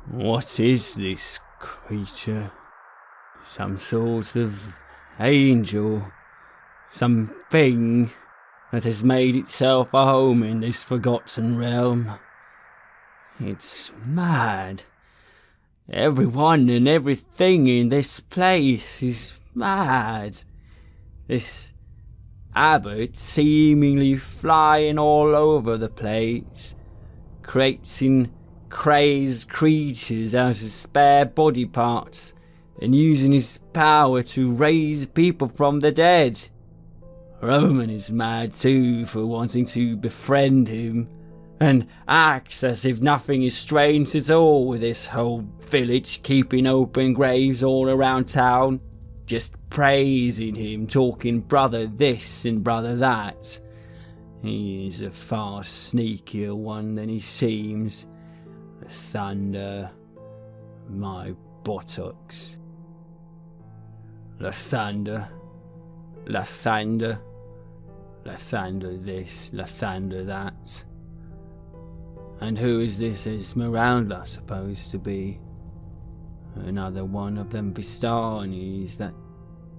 What is this creature? Some sort of angel? Something that has made itself a home in this forgotten realm? It's mad. Everyone and everything in this place is mad. This abbot seemingly flying all over the place, creating crazed creatures out of spare body parts and using his power to raise people from the dead. Roman is mad too for wanting to befriend him, and acts as if nothing is strange at all with this whole village keeping open graves all around town, just praising him, talking brother this and brother that. He is a far sneakier one than he seems. The thunder, my buttocks. Lathander, Lathander, Lathander this, Lathander that. And who is this Esmeralda supposed to be? Another one of them Bistanis that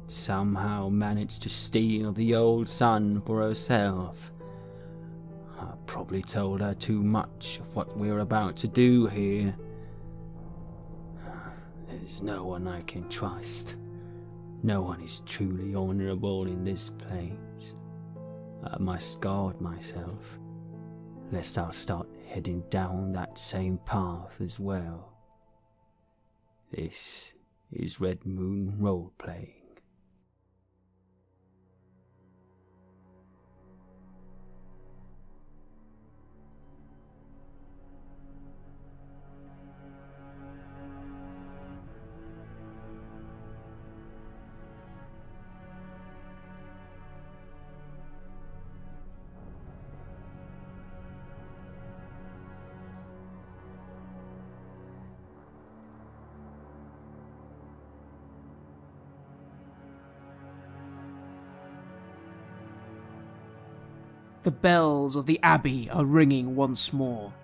somehow managed to steal the old sun for herself. I probably told her too much of what we're about to do here. There's no one I can trust. No one is truly honourable in this place. I must guard myself, lest I'll start heading down that same path as well. This is Red Moon Roleplaying. The bells of the abbey are ringing once more,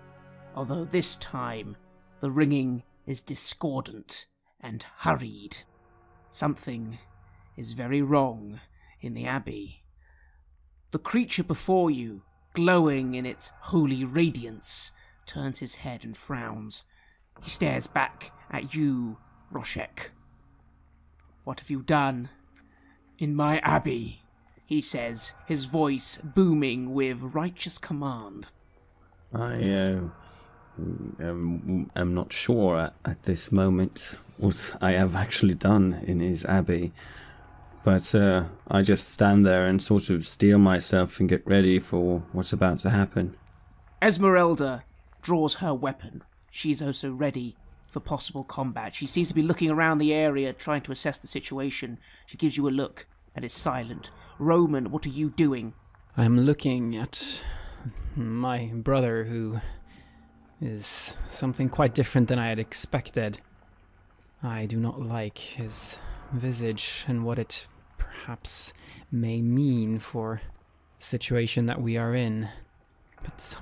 although this time the ringing is discordant and hurried. Something is very wrong in the abbey. The creature before you, glowing in its holy radiance, turns his head and frowns. He stares back at you, Roshek. "What have you done in my abbey?" he says, his voice booming with righteous command. I am not sure at this moment what I have actually done in his abbey, but I just stand there and sort of steel myself and get ready for what's about to happen. Esmeralda draws her weapon. She's also ready for possible combat. She seems to be looking around the area, trying to assess the situation. She gives you a look and is silent. Roman, what are you doing? I'm looking at my brother, who is something quite different than I had expected. I do not like his visage and what it perhaps may mean for the situation that we are in. But it's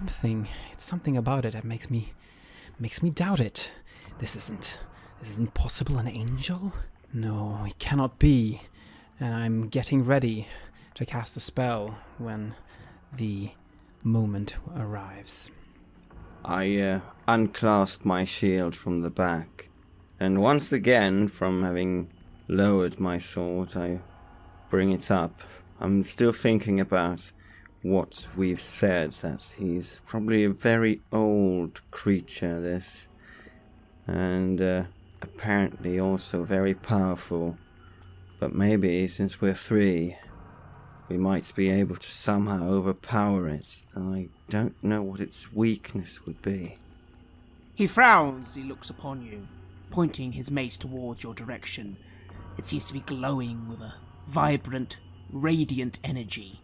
something about it that makes me doubt it. This isn't possible an angel? No, it cannot be. And I'm getting ready to cast a spell when the moment arrives. I unclasp my shield from the back, and once again, from having lowered my sword, I bring it up. I'm still thinking about what we've said, that he's probably a very old creature, this, and apparently also very powerful. But maybe, since we're three, we might be able to somehow overpower it. I don't know what its weakness would be. He frowns, he looks upon you, pointing his mace towards your direction. It seems to be glowing with a vibrant, radiant energy.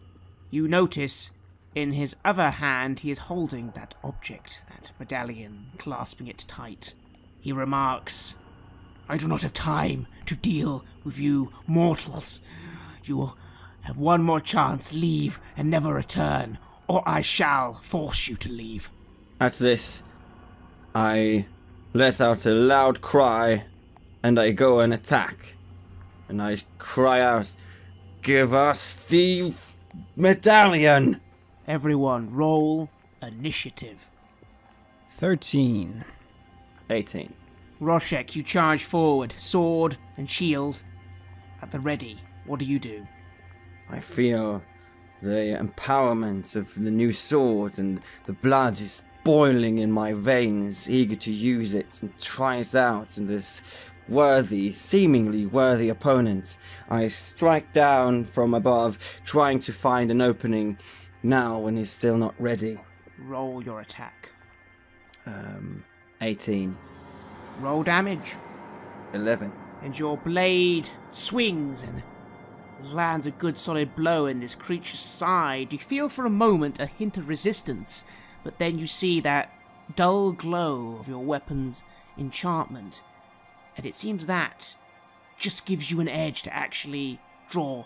You notice, in his other hand, he is holding that object, that medallion, clasping it tight. He remarks, "I do not have time to deal with you mortals. You will have one more chance. Leave and never return, or I shall force you to leave." At this, I lets out a loud cry, and I go and attack. And I cry out, "Give us the medallion!" Everyone, roll initiative. 13. 18. Roshek, you charge forward, sword and shield at the ready. What do? I feel the empowerment of the new sword, and the blood is boiling in my veins, eager to use it and try it out in this seemingly worthy opponent. I strike down from above, trying to find an opening now when he's still not ready. Roll your attack. 18. Roll damage. 11. And your blade swings and lands a good solid blow in this creature's side. You feel for a moment a hint of resistance, but then you see that dull glow of your weapon's enchantment, and it seems that just gives you an edge to actually draw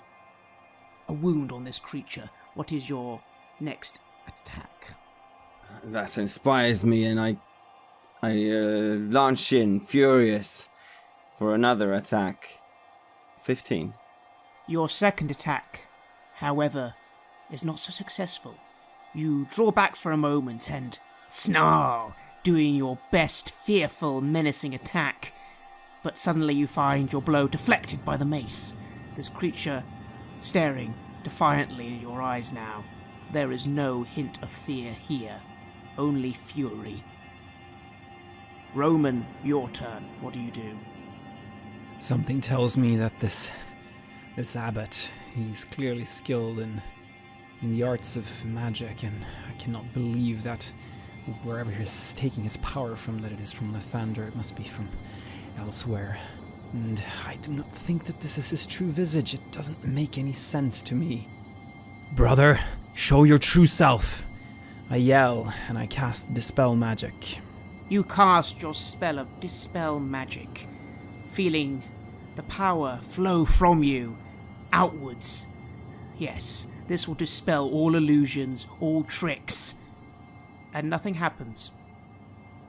a wound on this creature. What is your next attack? That inspires me, and I launch in, furious, for another attack. 15. Your second attack, however, is not so successful. You draw back for a moment and snarl, doing your best fearful, menacing attack, but suddenly you find your blow deflected by the mace. This creature staring defiantly in your eyes now. There is no hint of fear here, only fury. Roman, your turn. What do? Something tells me that this abbot, he's clearly skilled in the arts of magic, and I cannot believe that wherever he's taking his power from, that it is from Lathander, it must be from elsewhere. And I do not think that this is his true visage. It doesn't make any sense to me. Brother, show your true self! I yell, and I cast Dispel Magic. You cast your spell of Dispel Magic, feeling the power flow from you outwards. Yes, this will dispel all illusions, all tricks, and nothing happens.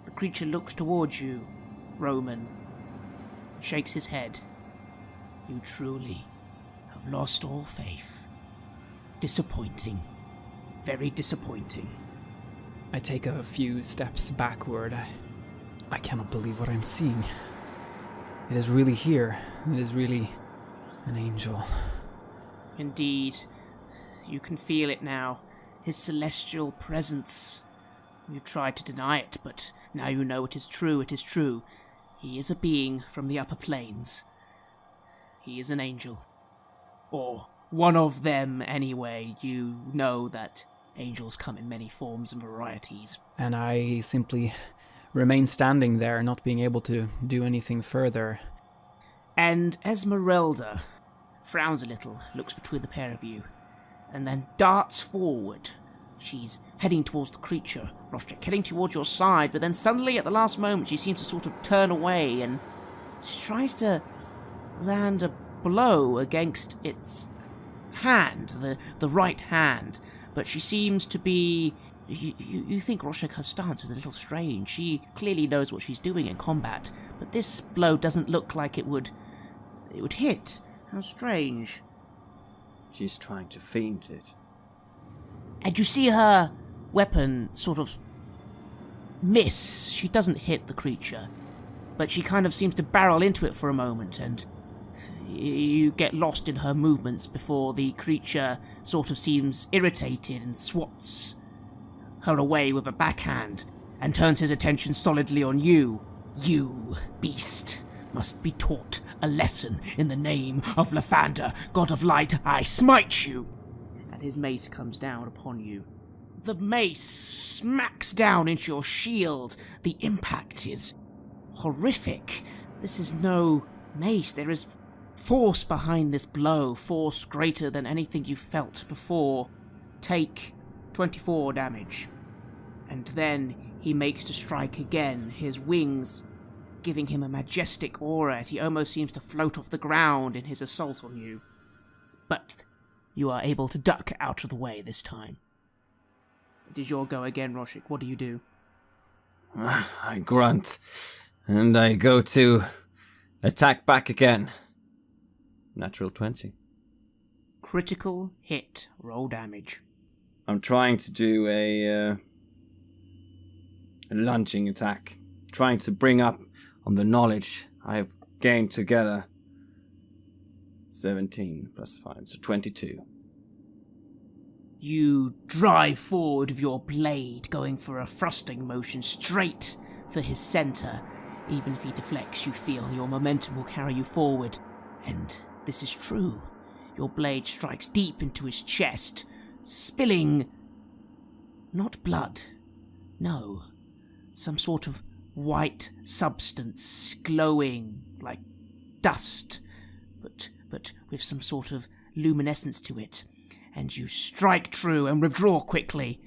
The creature looks towards you, Roman, shakes his head. You truly have lost all faith. Disappointing. Very disappointing. I take a few steps backward. I cannot believe what I'm seeing. It is really here. It is really an angel. Indeed. You can feel it now. His celestial presence. You tried to deny it, but now you know it is true. It is true. He is a being from the upper planes. He is an angel. Or one of them, anyway. You know that angels come in many forms and varieties. And I simply remain standing there, not being able to do anything further. And Esmeralda frowns a little, looks between the pair of you, and then darts forward. She's heading towards the creature, Roshek, heading towards your side, but then suddenly at the last moment she seems to sort of turn away, and she tries to land a blow against its hand, the right hand, but she seems to be... You think Roshek, her stance is a little strange. She clearly knows what she's doing in combat, but this blow doesn't look like it would hit. How strange. She's trying to feint it. And you see her weapon sort of miss. She doesn't hit the creature, but she kind of seems to barrel into it for a moment, and you get lost in her movements before the creature sort of seems irritated and swats her away with a backhand and turns his attention solidly on you. You, beast, must be taught a lesson in the name of Lathander, god of light. I smite you! And his mace comes down upon you. The mace smacks down into your shield. The impact is horrific. This is no mace. There is force behind this blow, force greater than anything you've felt before. Take 24 damage. And then he makes to strike again, his wings giving him a majestic aura as he almost seems to float off the ground in his assault on you. But you are able to duck out of the way this time. It is your go again, Roshik. What do you do? I grunt And I go to attack back again. Natural 20. Critical hit. Roll damage. I'm trying to do a lunging attack. Trying to bring up on the knowledge I've gained together. 17 plus 5, so 22. You drive forward with your blade, going for a thrusting motion straight for his centre. Even if he deflects, you feel your momentum will carry you forward. And this is true. Your blade strikes deep into his chest, spilling not blood, no, some sort of white substance glowing like dust, but with some sort of luminescence to it. And you strike true and withdraw quickly.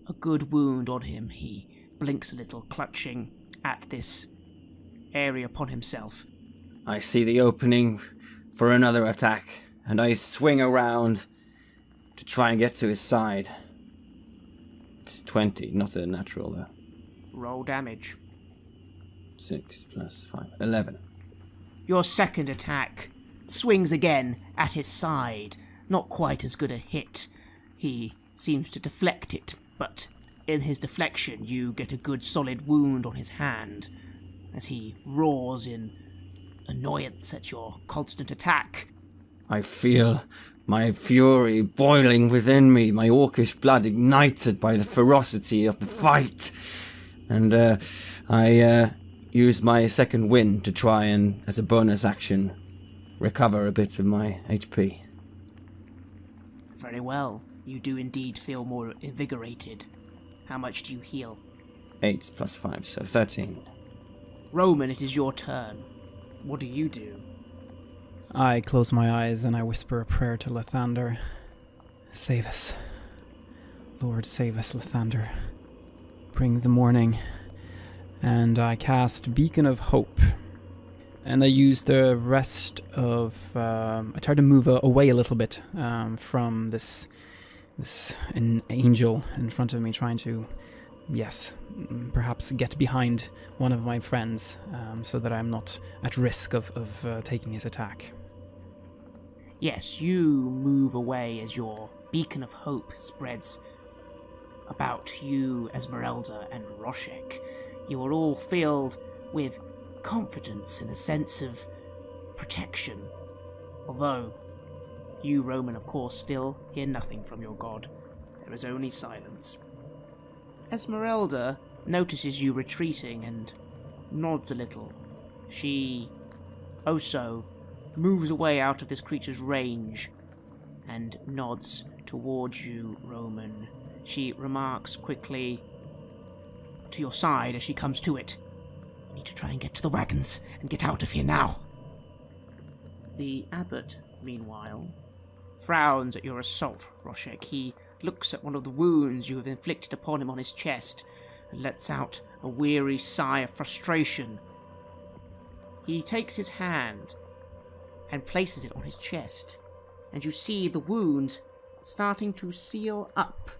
A good wound on him. He blinks a little, clutching at this area upon himself. I see the opening for another attack, and I swing around to try and get to his side. It's 20, not a natural though. Roll damage. 6 plus 5, 11. Your second attack swings again at his side. Not quite as good a hit. He seems to deflect it, but in his deflection you get a good solid wound on his hand as he roars in annoyance at your constant attack. I feel my fury boiling within me, my orcish blood ignited by the ferocity of the fight. And I use my second wind to try and, as a bonus action, recover a bit of my HP. Very well. You do indeed feel more invigorated. How much do you heal? 8 plus 5, so 13. Roman, it is your turn. What do you do? I close my eyes and I whisper a prayer to Lathander. Save us. Lord, save us, Lathander. Bring the morning. And I cast Beacon of Hope. And I use the rest of... I try to move away a little bit from this an angel in front of me, trying to, yes, perhaps get behind one of my friends so that I'm not at risk of taking his attack. Yes, you move away as your Beacon of Hope spreads about you, Esmeralda, and Roshek. You are all filled with confidence and a sense of protection. Although you, Roman, of course, still hear nothing from your god. There is only silence. Esmeralda notices you retreating and nods a little. She also moves away out of this creature's range and nods towards you, Roman. She remarks quickly to your side as she comes to it. We need to try and get to the wagons and get out of here now. The abbot, meanwhile, frowns at your assault, Roshek. He looks at one of the wounds you have inflicted upon him on his chest and lets out a weary sigh of frustration. He takes his hand and places it on his chest, and you see the wound starting to seal up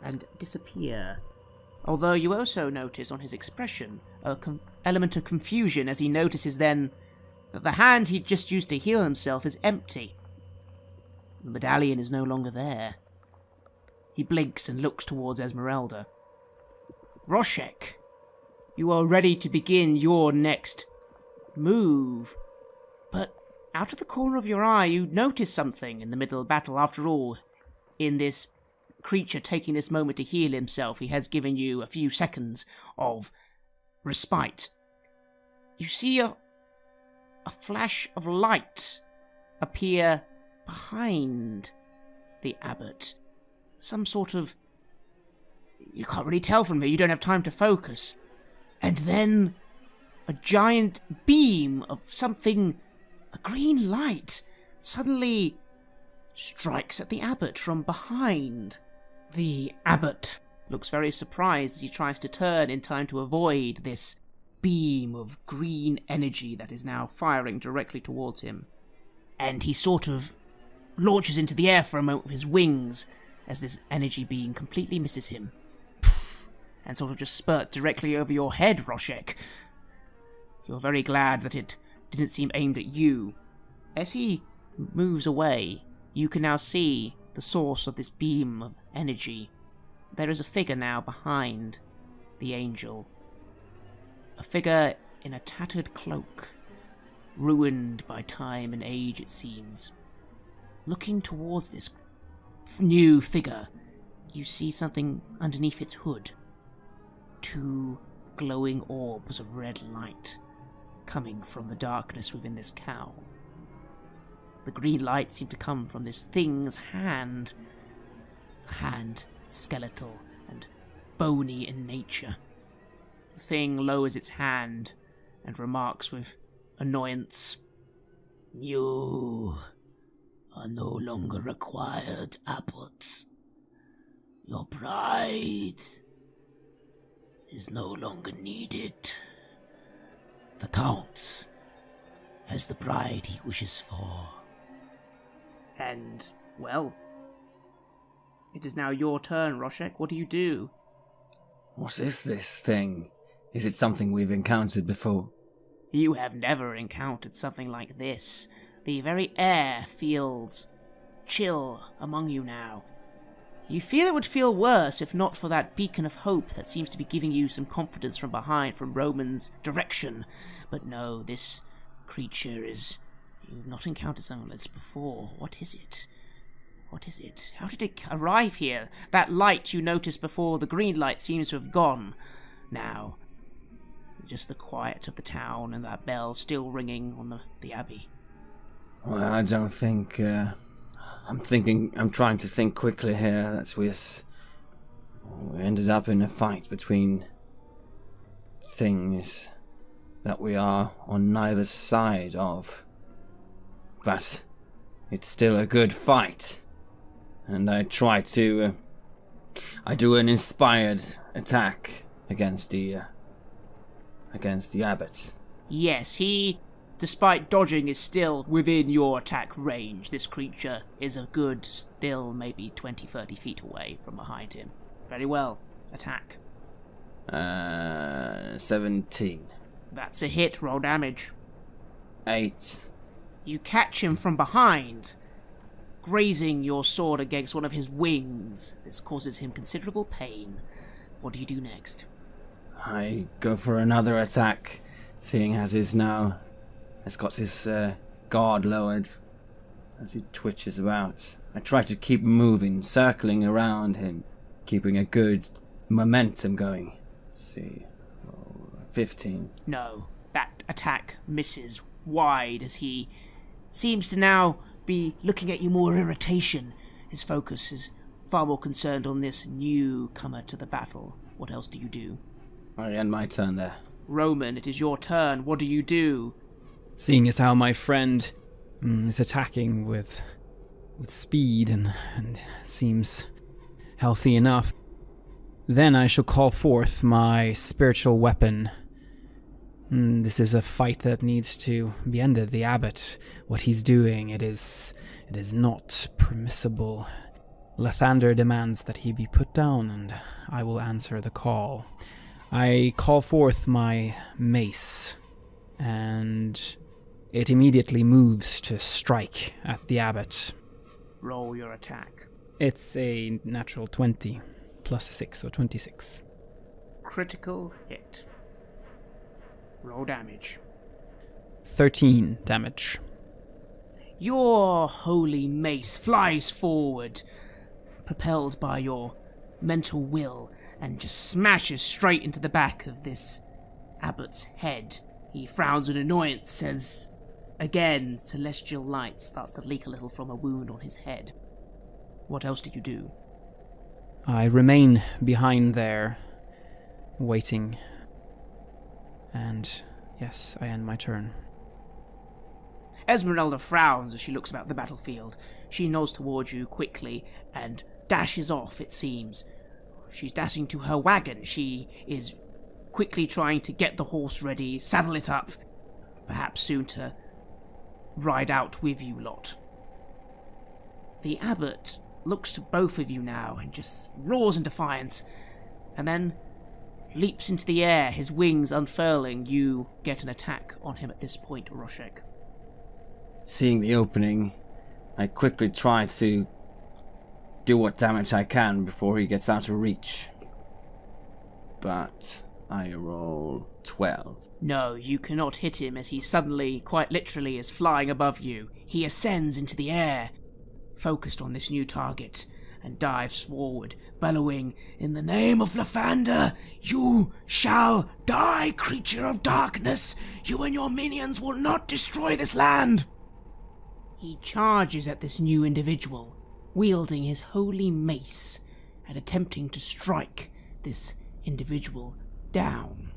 and disappear. Although you also notice on his expression an element of confusion as he notices then that the hand he'd just used to heal himself is empty. The medallion is no longer there. He blinks and looks towards Esmeralda. Roshek, you are ready to begin your next move, but out of the corner of your eye you notice something in the middle of battle. After all, in this creature taking this moment to heal himself, he has given you a few seconds of respite. You see a flash of light appear behind the abbot. Some sort of... You can't really tell from here, you don't have time to focus. And then a giant beam of something, a green light, suddenly strikes at the abbot from behind. The abbot looks very surprised as he tries to turn in time to avoid this beam of green energy that is now firing directly towards him. And he sort of launches into the air for a moment with his wings as this energy beam completely misses him. And sort of just spurts directly over your head, Roshek. You're very glad that it didn't seem aimed at you. As he moves away, you can now see the source of this beam of energy. There is a figure now behind the angel. A figure in a tattered cloak, ruined by time and age, it seems. Looking towards this new figure, you see something underneath its hood. 2 glowing orbs of red light coming from the darkness within this cowl. The green light seemed to come from this thing's hand. A hand skeletal and bony in nature. The thing lowers its hand and remarks with annoyance, "You are no longer required, abbot. Your bride is no longer needed. The Count has the bride he wishes for." And, well, it is now your turn, Roshek. What do you do? What is this thing? Is it something we've encountered before? You have never encountered something like this. The very air feels chill among you now. You feel it would feel worse if not for that beacon of hope that seems to be giving you some confidence from behind, from Roman's direction. But no, this creature is... You've not encountered something like this before. What is it? What is it? How did it arrive here? That light you noticed before, the green light, seems to have gone now. Just the quiet of the town and that bell still ringing on the abbey. Well, I don't think... I'm trying to think quickly here. We ended up in a fight between things that we are on neither side of. But it's still a good fight. And I try to... I do an inspired attack against the abbot. Yes, he, despite dodging, is still within your attack range. This creature is a good, still maybe 20-30 feet away from behind him. Very well. Attack. 17. That's a hit. Roll damage. 8. You catch him from behind, grazing your sword against one of his wings. This causes him considerable pain. What do you do next? I go for another attack, seeing as he's now has got his guard lowered as he twitches about. I try to keep moving, circling around him, keeping a good momentum going. Let's see, 15. No, that attack misses wide as he seems to now be looking at you more irritation. His focus is far more concerned on this newcomer to the battle. What else do you do? I end my turn there. Roman, it is your turn. What do you do? Seeing as how my friend is attacking with speed and seems healthy enough, then I shall call forth my spiritual weapon. This is a fight that needs to be ended. The abbot, what he's doing, it is not permissible. Lathander demands that he be put down, and I will answer the call. I call forth my mace, and it immediately moves to strike at the abbot. Roll your attack. It's a natural 20, plus 6, so 26. Critical hit. Roll damage. 13 damage. Your holy mace flies forward, propelled by your mental will, and just smashes straight into the back of this abbot's head. He frowns in annoyance as, again, celestial light starts to leak a little from a wound on his head. What else do you do? I remain behind there, waiting. And yes, I end my turn. Esmeralda frowns as she looks about the battlefield. She nods towards you quickly and dashes off, it seems. She's dashing to her wagon. She is quickly trying to get the horse ready, saddle it up, perhaps soon to ride out with you lot. The abbot looks to both of you now and just roars in defiance, and then leaps into the air, his wings unfurling. You get an attack on him at this point, Roshek. Seeing the opening, I quickly try to do what damage I can before he gets out of reach. But I roll 12. No, you cannot hit him as he suddenly, quite literally, is flying above you. He ascends into the air, focused on this new target, and dives forward, bellowing, "In the name of Lathander, you shall die, creature of darkness! You and your minions will not destroy this land!" He charges at this new individual, wielding his holy mace, and attempting to strike this individual down.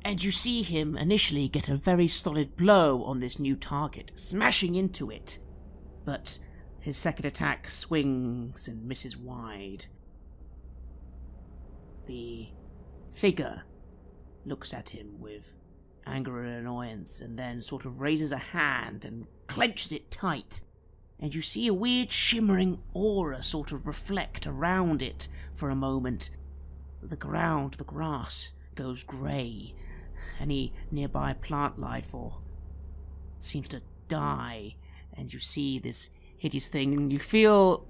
And you see him initially get a very solid blow on this new target, smashing into it. But his second attack swings and misses wide. The figure looks at him with anger and annoyance, and then sort of raises a hand and clenches it tight. And you see a weird shimmering aura sort of reflect around it for a moment. The ground, the grass, goes grey. Any nearby plant life or seems to die, and you see this hideous thing, and you feel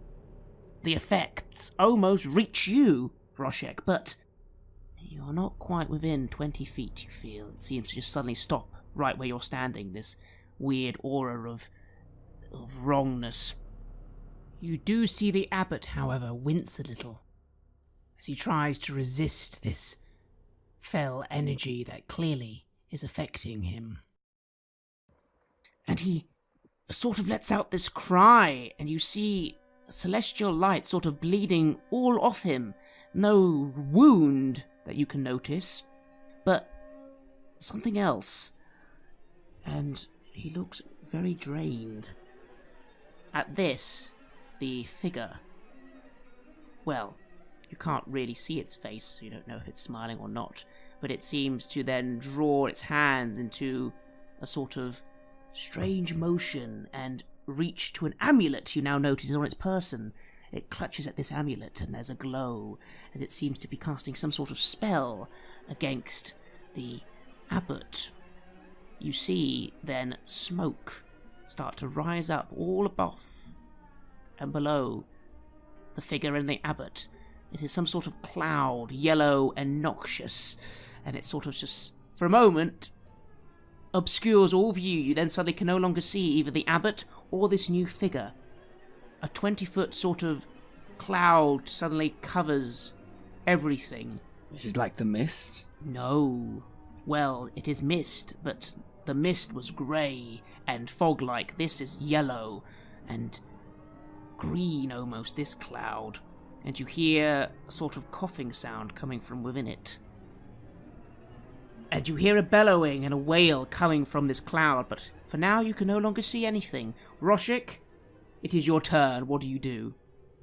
the effects almost reach you, Roshek, but you're not quite within 20 feet, you feel. It seems to just suddenly stop right where you're standing, this weird aura of wrongness. You do see the abbot, however, wince a little as he tries to resist this fell energy that clearly is affecting him. And he sort of lets out this cry, and you see celestial light sort of bleeding all off him. No wound that you can notice, but something else. And he looks very drained. At this, the figure, well, you can't really see its face, so you don't know if it's smiling or not, but it seems to then draw its hands into a sort of strange motion and reach to an amulet you now notice on its person. It clutches at this amulet, and there's a glow, as it seems to be casting some sort of spell against the abbot. You see then smoke start to rise up all above and below the figure and the abbot. It is some sort of cloud, yellow and noxious, and it sort of just, for a moment, obscures all view. You then suddenly can no longer see either the abbot or this new figure. A 20-foot sort of cloud suddenly covers everything. Is it like the mist? No. Well, it is mist, but the mist was grey and fog-like. This is yellow and green almost, this cloud. And you hear a sort of coughing sound coming from within it. And you hear a bellowing and a wail coming from this cloud, but for now you can no longer see anything. Roshik, it is your turn. What do you do?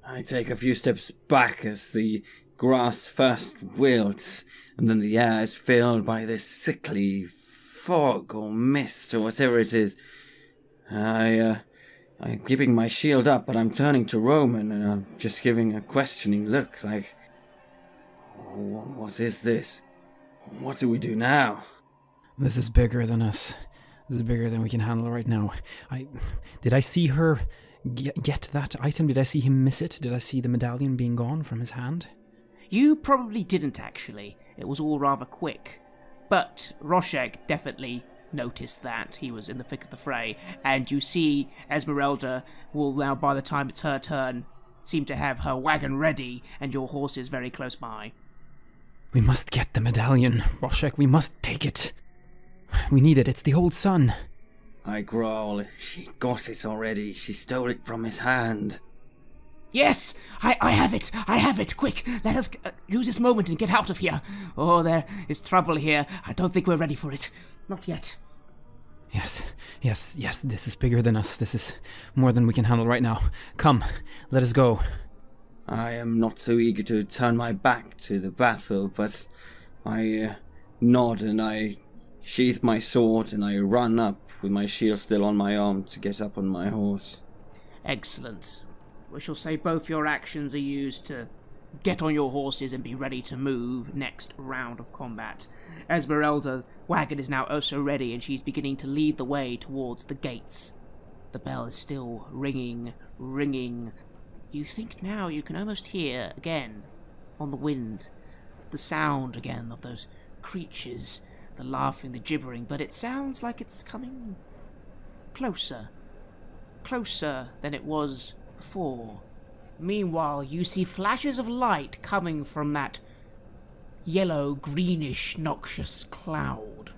I take a few steps back as the grass first wilts, and then the air is filled by this sickly fog or mist or whatever it is. I'm keeping my shield up, but I'm turning to Roman and I'm just giving a questioning look like, what is this? What do we do now? This is bigger than us. This is bigger than we can handle right now. Did I see her get that item? Did I see him miss it? Did I see the medallion being gone from his hand? You probably didn't, actually. It was all rather quick. But Rosheg definitely noticed that. He was in the thick of the fray. And you see Esmeralda will now, by the time it's her turn, seem to have her wagon ready, and your horse is very close by. We must get the medallion, Roshek. We must take it. We need it. It's the old sun. I growl. She got it already. She stole it from his hand. Yes, I have it. I have it. Quick, let us use this moment and get out of here. Oh, there is trouble here. I don't think we're ready for it. Not yet. Yes. This is bigger than us. This is more than we can handle right now. Come, let us go. I am not so eager to turn my back to the battle, but I nod and I sheath my sword and I run up with my shield still on my arm to get up on my horse. Excellent. We shall say both your actions are used to get on your horses and be ready to move next round of combat. Esmeralda's wagon is now also ready, and she's beginning to lead the way towards the gates. The bell is still ringing. You think now you can almost hear, again, on the wind, the sound again of those creatures, the laughing, the gibbering, but it sounds like it's coming closer than it was before. Meanwhile, you see flashes of light coming from that yellow, greenish, noxious cloud,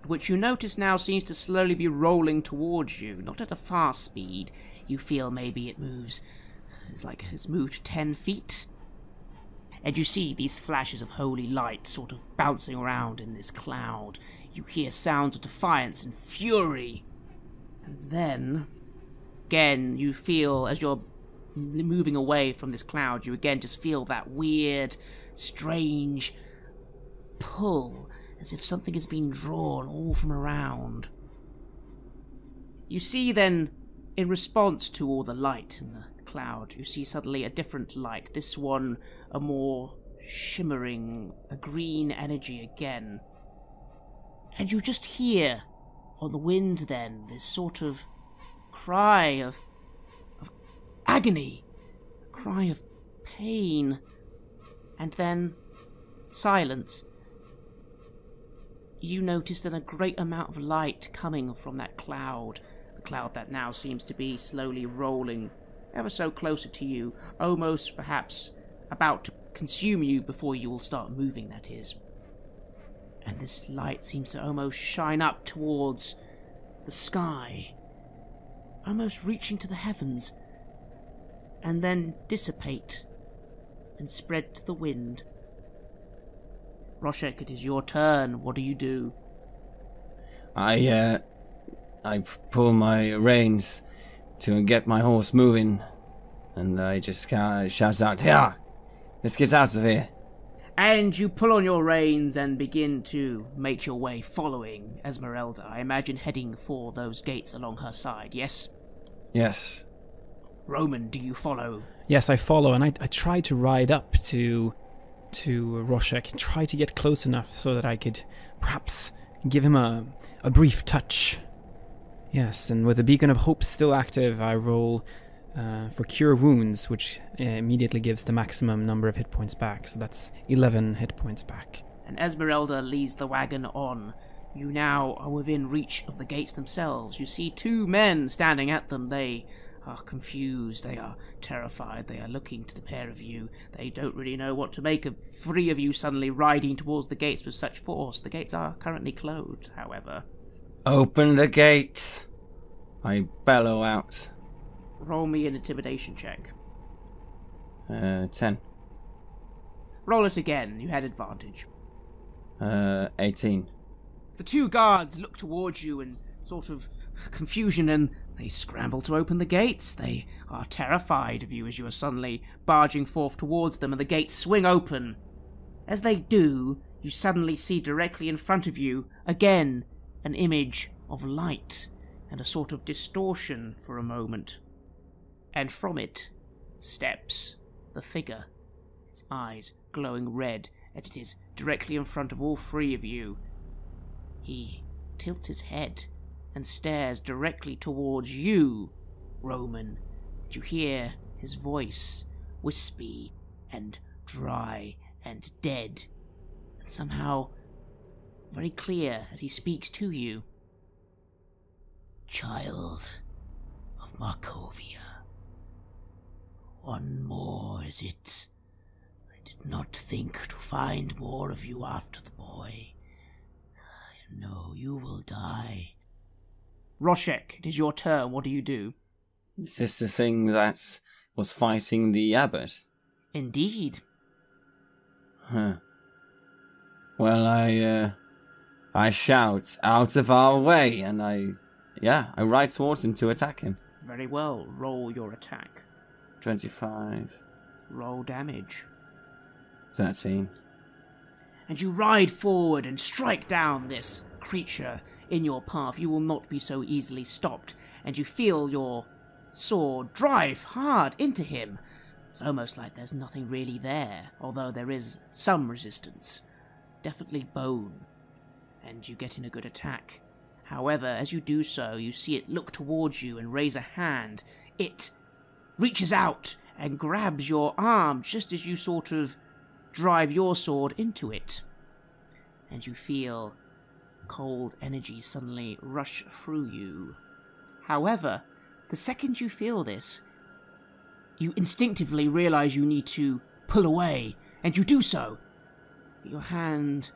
which you notice now seems to slowly be rolling towards you, not at a fast speed. You feel maybe it moves, it's moved 10 feet. And you see these flashes of holy light sort of bouncing around in this cloud. You hear sounds of defiance and fury. And then, again, you feel, as you're moving away from this cloud, you again just feel that weird, strange pull, as if something is being drawn all from around. You see then, in response to all the light in the cloud, you see suddenly a different light. This one, a more shimmering, a green energy again. And you just hear, on the wind then, this sort of cry of agony, a cry of pain, and then silence. You notice then a great amount of light coming from that cloud, the cloud that now seems to be slowly rolling ever so closer to you, almost perhaps about to consume you before you will start moving, that is. And this light seems to almost shine up towards the sky, almost reaching to the heavens, and then dissipate and spread to the wind. Roshek, it is your turn. What do you do? I pull my reins to get my horse moving, and I just shout out, "Here! Let's get out of here!" And you pull on your reins and begin to make your way following Esmeralda. I imagine heading for those gates along her side, yes? Yes. Roman, do you follow? Yes, I follow, and I try to ride up to Roshek, try to get close enough so that I could perhaps give him a brief touch. Yes, and with the Beacon of Hope still active, I roll for Cure Wounds, which immediately gives the maximum number of hit points back, so that's 11 hit points back. And Esmeralda leads the wagon on. You now are within reach of the gates themselves. You see two men standing at them. They are confused, they are terrified, they are looking to the pair of you. They don't really know what to make of three of you suddenly riding towards the gates with such force. The gates are currently closed, however. Open the gates! I bellow out. Roll me an intimidation check. 10. Roll it again, you had advantage. 18. The two guards look towards you in sort of confusion, and they scramble to open the gates. They are terrified of you as you are suddenly barging forth towards them, and the gates swing open. As they do, you suddenly see directly in front of you, again, an image of light and a sort of distortion for a moment. And from it steps the figure, its eyes glowing red, as it is directly in front of all three of you. He tilts his head and stares directly towards you, Roman. And you hear his voice, wispy and dry and dead, and somehow very clear as he speaks to you. Child of Markovia. One more, is it? I did not think to find more of you after the boy. No, you will die. Roshek, it is your turn. What do you do? Is this the thing that was fighting the abbot? Indeed. Huh. Well, I shout, "Out of our way!" and I ride towards him to attack him. Very well. Roll your attack. 25. Roll damage. 13. And you ride forward and strike down this creature in your path. You will not be so easily stopped, and you feel your sword drive hard into him. It's almost like there's nothing really there, although there is some resistance. Definitely bone. And you get in a good attack. However, as you do so, you see it look towards you and raise a hand. It reaches out and grabs your arm just as you sort of drive your sword into it. And you feel cold energy suddenly rush through you. However, the second you feel this, you instinctively realize you need to pull away, and you do so. Your hand,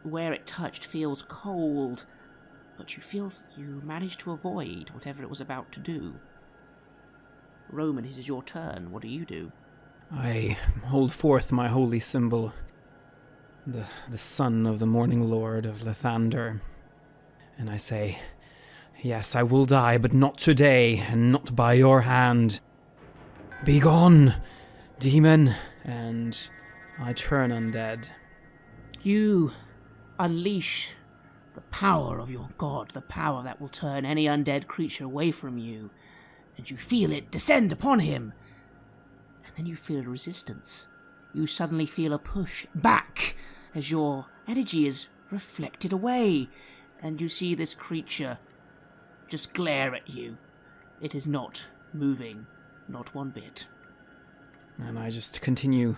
where it touched, feels cold, but you manage to avoid whatever it was about to do. Roman, it is your turn. What do you do? I hold forth my holy symbol, the son of the morning lord of Lathander, and I say, yes, I will die, but not today, and not by your hand. Be gone, demon, and I turn undead. You unleash the power of your god, the power that will turn any undead creature away from you, and you feel it descend upon him. And then you feel resistance. You suddenly feel a push back as your energy is reflected away, and you see this creature just glare at you. It is not moving, not one bit. And I just continue.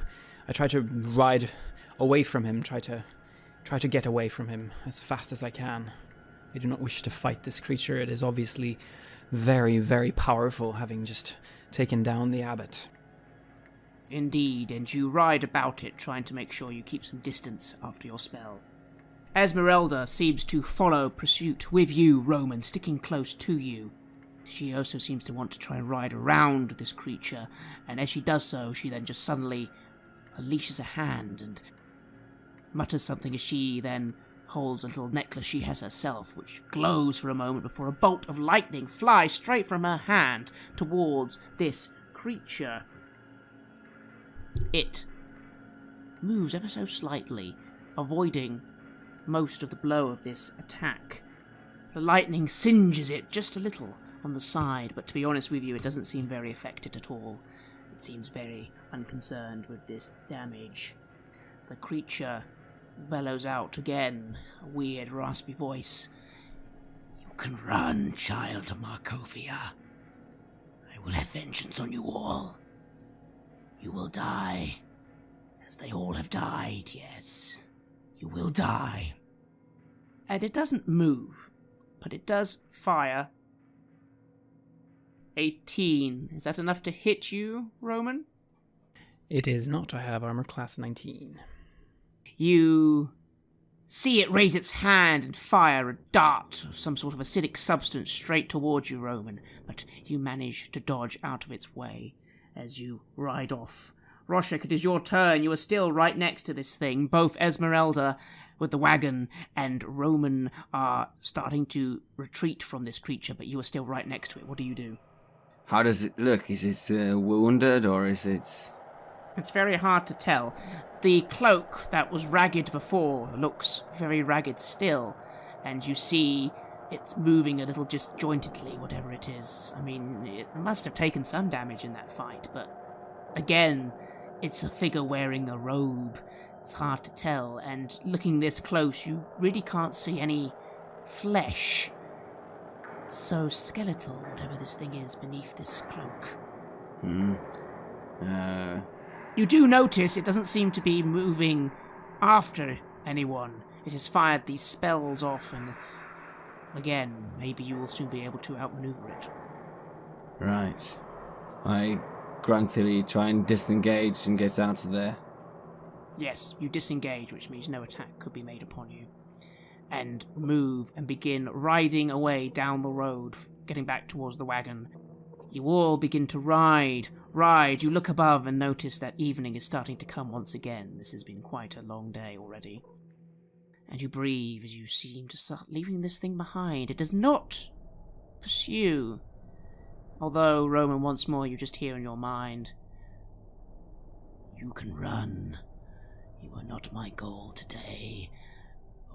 I try to ride away from him, try to get away from him as fast as I can. I do not wish to fight this creature. It is obviously very, very powerful, having just taken down the abbot. Indeed, and you ride about it, trying to make sure you keep some distance after your spell. Esmeralda seems to follow pursuit with you, Roman, sticking close to you. She also seems to want to try and ride around this creature, and as she does so, she then just suddenly unleashes a hand and mutters something as she then holds a little necklace she has herself, which glows for a moment before a bolt of lightning flies straight from her hand towards this creature. It moves ever so slightly, avoiding most of the blow of this attack. The lightning singes it just a little on the side, but to be honest with you, it doesn't seem very affected at all. It seems very unconcerned with this damage. The creature bellows out again, a weird, raspy voice. You can run, child of Markovia. I will have vengeance on you all. You will die, as they all have died, yes. You will die. And it doesn't move, but it does fire. 18. Is that enough to hit you, Roman? It is not. I have armor class 19. You see it raise its hand and fire a dart of some sort of acidic substance straight towards you, Roman, but you manage to dodge out of its way as you ride off. Roshek, it is your turn. You are still right next to this thing. Both Esmeralda with the wagon and Roman are starting to retreat from this creature, but you are still right next to it. What do you do? How does it look? Is it wounded or is it... It's very hard to tell. The cloak that was ragged before looks very ragged still, and you see it's moving a little disjointedly, whatever it is. I mean, it must have taken some damage in that fight, but again, it's a figure wearing a robe. It's hard to tell, and looking this close, you really can't see any flesh. It's so skeletal, whatever this thing is beneath this cloak. You do notice it doesn't seem to be moving after anyone. It has fired these spells off, and again, maybe you will soon be able to outmaneuver it. Right. I gruntily try and disengage and get out of there. Yes, you disengage, which means no attack could be made upon you, and move and begin riding away down the road, getting back towards the wagon. You all begin to ride. You look above and notice that evening is starting to come once again. This has been quite a long day already. And you breathe as you seem to start leaving this thing behind. It does not pursue. Although, Roman, once more, you just hear in your mind, you can run. You are not my goal today.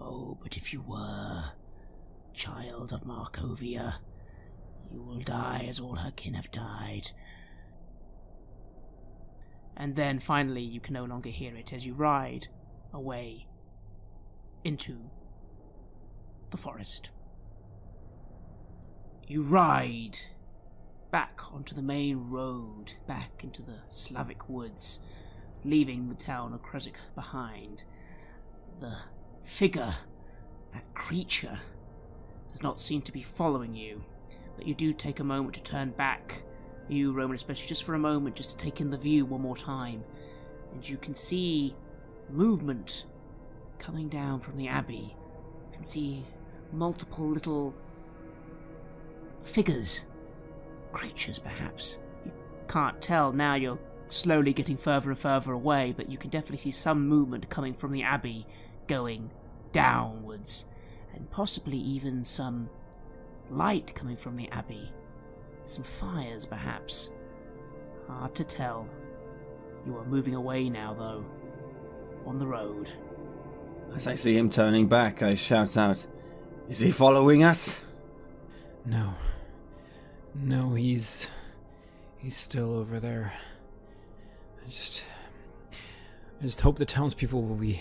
Oh, but if you were, child of Markovia, you will die as all her kin have died. And then finally you can no longer hear it as you ride away into the forest. You ride back onto the main road, back into the Slavic woods, leaving the town of Kresik behind. The figure, that creature, does not seem to be following you, but you do take a moment to turn back, you, Roman especially, just for a moment, just to take in the view one more time, and you can see movement coming down from the abbey. You can see multiple little figures, creatures perhaps. You can't tell now, you're slowly getting further and further away, but you can definitely see some movement coming from the abbey going downwards, and possibly even some light coming from the abbey. Some fires perhaps. Hard to tell. You are moving away now though, on the road. As I see him turning back, I shout out, "Is he following us?" No. No, he's still over there. I just hope the townspeople will be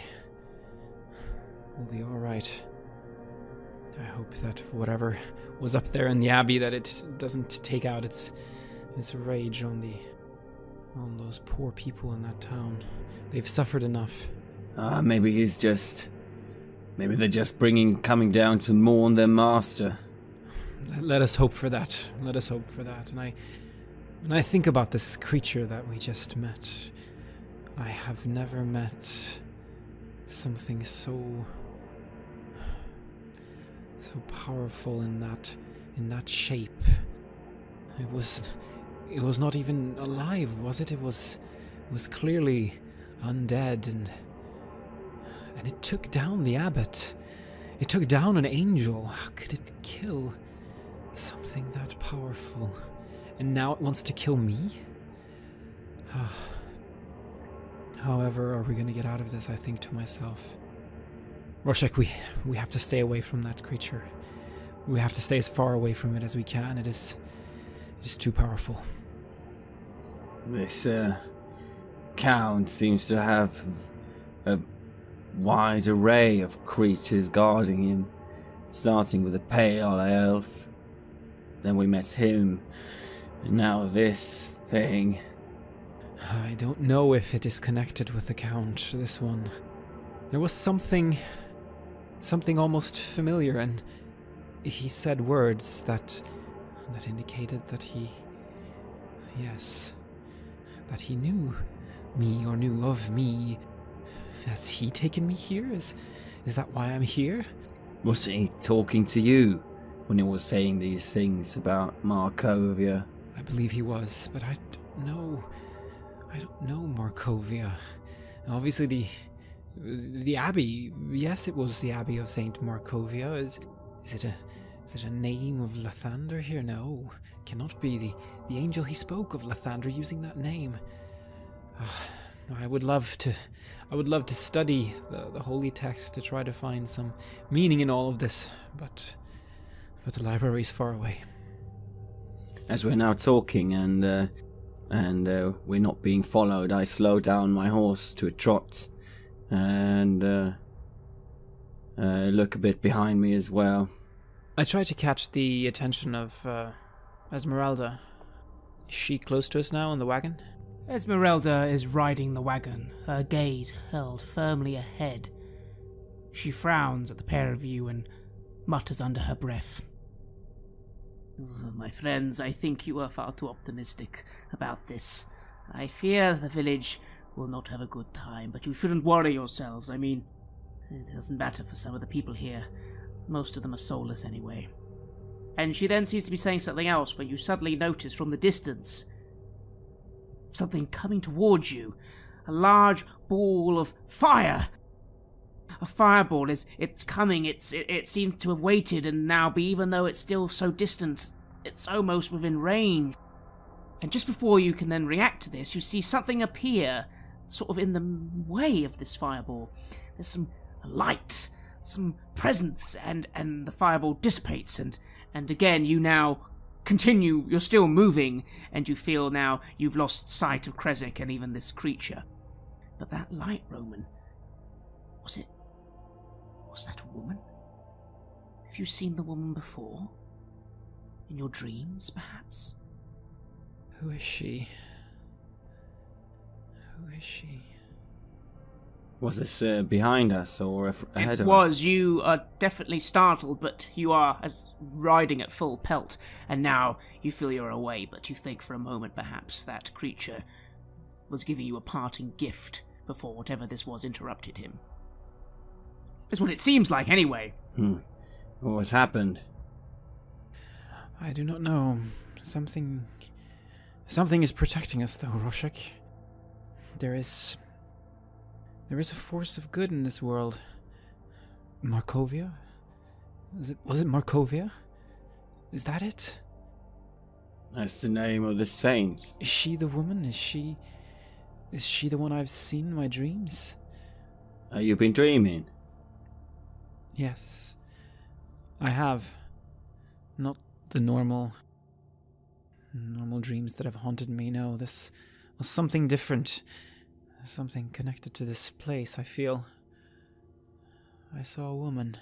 alright. I hope that whatever was up there in the abbey, that it doesn't take out its rage on those poor people in that town. They've suffered enough. Maybe they're just coming down to mourn their master. Let us hope for that. Let us hope for that. And when I think about this creature that we just met, I have never met something so powerful in that shape. It was not even alive, was it? It was clearly undead, and it took down the abbot. It took down an angel. How could it kill something that powerful? And now it wants to kill me? However are we going to get out of this, I think to myself. Rorschach, we have to stay away from that creature. We have to stay as far away from it as we can. It is too powerful. This count seems to have a wide array of creatures guarding him, starting with a pale elf. Then we met him, and now this thing. I don't know if it is connected with the count, this one. There was something almost familiar, and he said words that indicated that he knew me or knew of me. Has he taken me here? Is that why I'm here? Was he talking to you when he was saying these things about Markovia? I believe he was, but I don't know. I don't know Markovia. Obviously the abbey, yes, it was the abbey of Saint Markovia. Is it a name of Lathander here? No, cannot be the angel he spoke of Lathander using that name. I would love to study the holy text to try to find some meaning in all of this, but the library is far away. As we're now talking and we're not being followed, I slow down my horse to a trot and look a bit behind me as well. I try to catch the attention of Esmeralda. Is she close to us now in the wagon? Esmeralda is riding the wagon, her gaze held firmly ahead. She frowns at the pair of you and mutters under her breath. My friends, I think you are far too optimistic about this. I fear the village will not have a good time, but you shouldn't worry yourselves. I mean, it doesn't matter for some of the people here. Most of them are soulless anyway. And she then seems to be saying something else when you suddenly notice from the distance something coming towards you. A large ball of fire. A fireball it's coming. It seems to have waited and now, even though it's still so distant, it's almost within range. And just before you can then react to this, you see something appear, sort of in the way of this fireball. There's some light, some presence, and the fireball dissipates, and again you now continue, you're still moving, and you feel now you've lost sight of Krezek and even this creature. But that light, Roman, was that a woman? Have you seen the woman before? In your dreams, perhaps? Who is she? Who is she? Was this behind us or ahead of us? It was. You are definitely startled, but you are as riding at full pelt, and now you feel you're away, but you think for a moment perhaps that creature was giving you a parting gift before whatever this was interrupted him. That's what it seems like, anyway. What has happened? I do not know. Something is protecting us, though, Roshek. There is a force of good in this world. Markovia? Was it Markovia? Is that it? That's the name of the saint. Is she the woman? Is she the one I've seen in my dreams? You've been dreaming? Yes. I have. Not the normal dreams that have haunted me. No, this was something different. Something connected to this place, I feel. I saw a woman.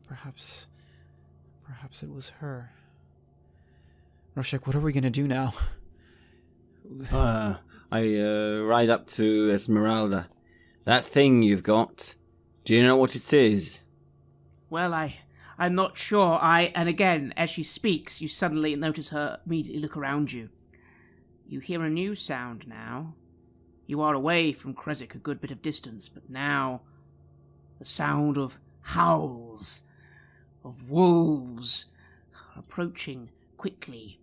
Perhaps it was her. Roshek, what are we gonna do now? I ride up to Esmeralda. That thing you've got, do you know what it is? Well, I'm not sure. And again, as she speaks, you suddenly notice her immediately look around you. You hear a new sound now. You are away from Krezek a good bit of distance, but now the sound of howls, of wolves, approaching quickly.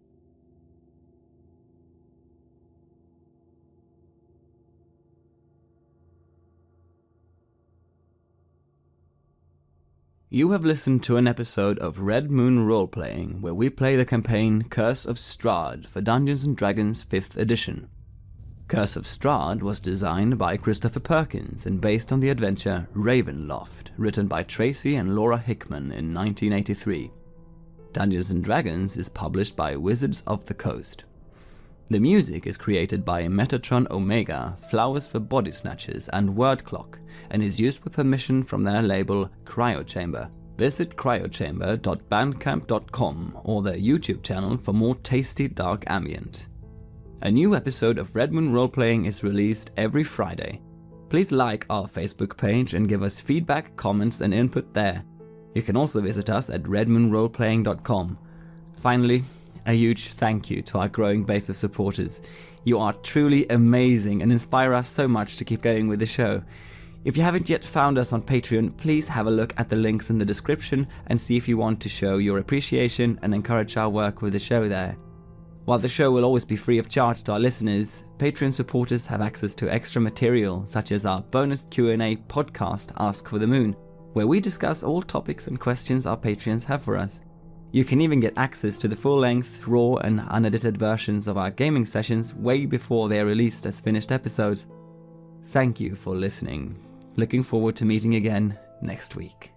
You have listened to an episode of Red Moon Roleplaying, where we play the campaign Curse of Strahd for Dungeons & Dragons 5th edition. Curse of Strahd was designed by Christopher Perkins and based on the adventure Ravenloft, written by Tracy and Laura Hickman in 1983. Dungeons & Dragons is published by Wizards of the Coast. The music is created by Metatron Omega, Flowers for Body Snatchers and Word Clock, and is used with permission from their label Cryochamber. Visit cryochamber.bandcamp.com or their YouTube channel for more tasty dark ambient. A new episode of Red Moon Roleplaying is released every Friday. Please like our Facebook page and give us feedback, comments and input there. You can also visit us at redmoonroleplaying.com. Finally, a huge thank you to our growing base of supporters. You are truly amazing and inspire us so much to keep going with the show. If you haven't yet found us on Patreon, please have a look at the links in the description and see if you want to show your appreciation and encourage our work with the show there. While the show will always be free of charge to our listeners, Patreon supporters have access to extra material such as our bonus Q&A podcast Ask for the Moon, where we discuss all topics and questions our Patreons have for us. You can even get access to the full-length, raw and unedited versions of our gaming sessions way before they are released as finished episodes. Thank you for listening. Looking forward to meeting again next week.